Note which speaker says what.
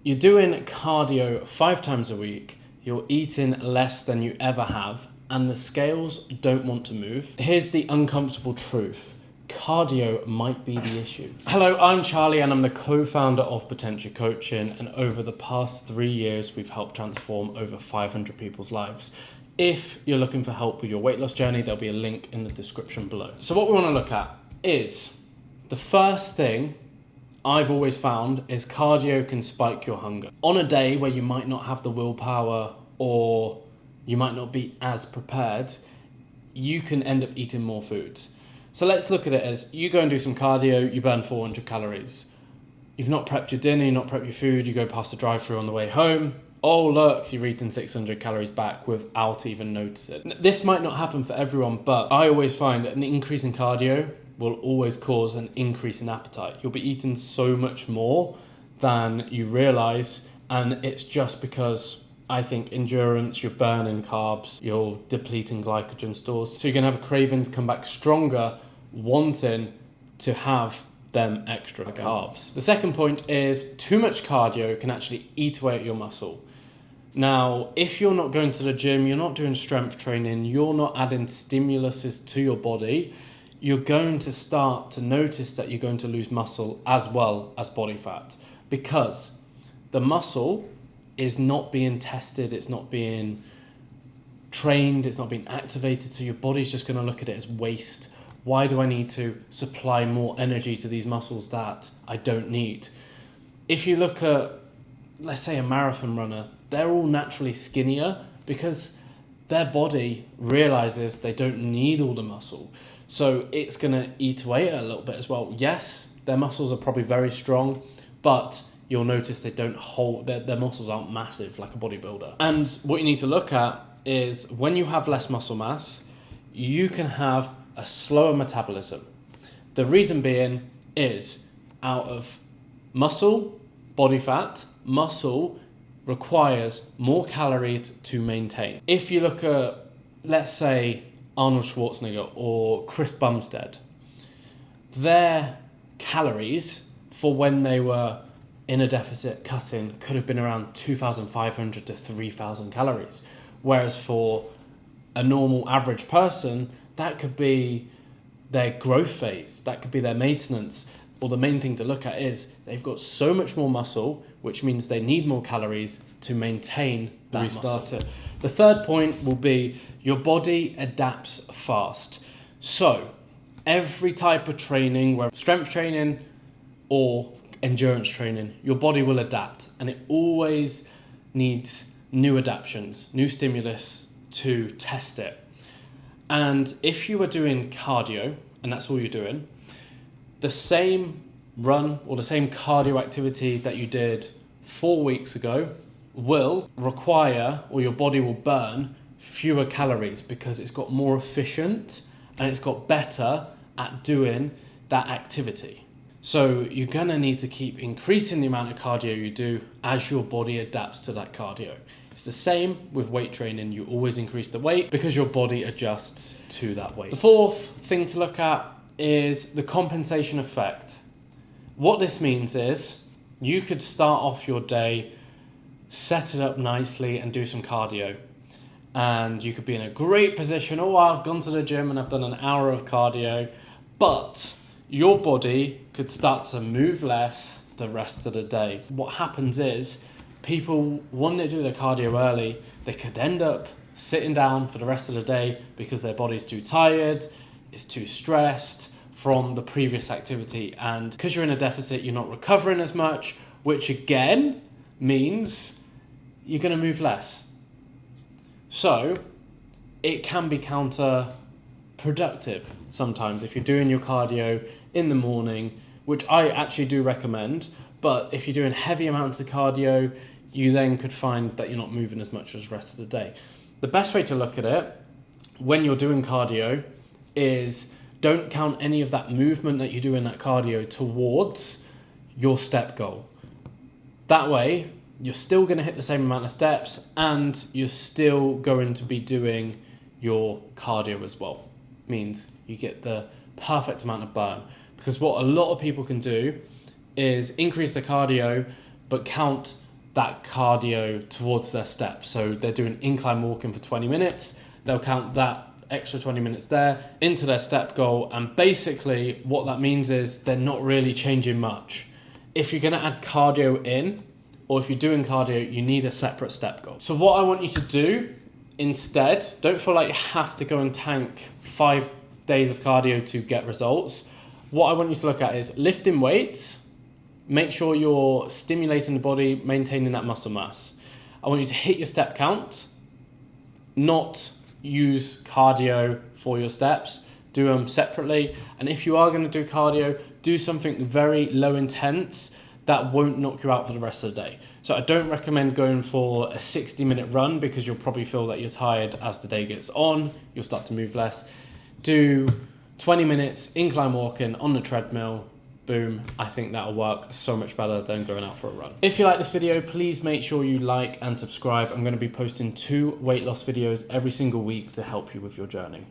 Speaker 1: You're doing cardio 5 times a week, you're eating less than you ever have, and the scales don't want to move. Here's the uncomfortable truth. Cardio might be the issue. Hello, I'm Charlie and I'm the co-founder of Potential Coaching, and over the past 3 years, we've helped transform over 500 people's lives. If you're looking for help with your weight loss journey, there'll be a link in the description below. So what we want to look at is the first thing I've always found is cardio can spike your hunger. On a day where you might not have the willpower or you might not be as prepared, you can end up eating more foods. So let's look at it as you go and do some cardio, you burn 400 calories. You've not prepped your dinner, you've not prepped your food, you go past the drive-thru on the way home. Oh look, you're eating 600 calories back without even noticing. This might not happen for everyone, but I always find that an increase in cardio will always cause an increase in appetite. You'll be eating so much more than you realize, and it's just because I think endurance, you're burning carbs, you're depleting glycogen stores, so you're gonna have cravings come back stronger, wanting to have them extra carbs. The second point is too much cardio can actually eat away at your muscle. Now, if you're not going to the gym, you're not doing strength training, you're not adding stimuluses to your body, you're going to start to notice that you're going to lose muscle as well as body fat, because the muscle is not being tested, it's not being trained, it's not being activated, so your body's just going to look at it as waste. Why do I need to supply more energy to these muscles that I don't need? If you look at, let's say, a marathon runner, they're all naturally skinnier because their body realizes they don't need all the muscle. So it's going to eat away at it a little bit as well. Yes, their muscles are probably very strong, but you'll notice they don't hold, their muscles aren't massive like a bodybuilder. And what you need to look at is when you have less muscle mass, you can have a slower metabolism. The reason being is out of muscle, body fat, muscle requires more calories to maintain. If you look at, let's say, Arnold Schwarzenegger or Chris Bumstead, their calories for when they were in a deficit cutting could have been around 2,500 to 3,000 calories. Whereas for a normal average person, that could be their growth phase, that could be their maintenance. Or the main thing to look at is they've got so much more muscle, which means they need more calories to maintain that muscle. The third point will be your body adapts fast. So every type of training, whether strength training or endurance training, your body will adapt, and it always needs new adaptations, new stimulus to test it. And if you were doing cardio, and that's all you're doing, the same run or the same cardio activity that you did 4 weeks ago will require, or your body will burn, fewer calories because it's got more efficient and it's got better at doing that activity. So you're gonna need to keep increasing the amount of cardio you do as your body adapts to that cardio. It's the same with weight training. You always increase the weight because your body adjusts to that weight. The fourth thing to look at is the compensation effect. What this means is you could start off your day, set it up nicely and do some cardio. And you could be in a great position. Oh, I've gone to the gym and I've done an hour of cardio, but your body could start to move less the rest of the day. What happens is people, when they do their cardio early, they could end up sitting down for the rest of the day because their body's too tired, it's too stressed from the previous activity. And because you're in a deficit, you're not recovering as much, which again means you're going to move less. So it can be counterproductive sometimes if you're doing your cardio in the morning, which I actually do recommend. But if you're doing heavy amounts of cardio, you then could find that you're not moving as much as the rest of the day. The best way to look at it when you're doing cardio is don't count any of that movement that you do in that cardio towards your step goal. That way, you're still going to hit the same amount of steps and you're still going to be doing your cardio as well. Means you get the perfect amount of burn. Because what a lot of people can do is increase the cardio but count that cardio towards their steps. So they're doing incline walking for 20 minutes. They'll count that extra 20 minutes there into their step goal. And basically what that means is they're not really changing much. If you're going to add cardio in, or if you're doing cardio, you need a separate step goal. So what I want you to do instead, don't feel like you have to go and tank 5 days of cardio to get results. What I want you to look at is lifting weights. Make sure you're stimulating the body, maintaining that muscle mass. I want you to hit your step count, not use cardio for your steps. Do them separately. And if you are going to do cardio, do something very low intense that won't knock you out for the rest of the day. So I don't recommend going for a 60-minute run because you'll probably feel that you're tired as the day gets on. You'll start to move less. Do 20 minutes incline walking on the treadmill. Boom. I think that'll work so much better than going out for a run. If you like this video, please make sure you like and subscribe. I'm going to be posting 2 weight loss videos every single week to help you with your journey.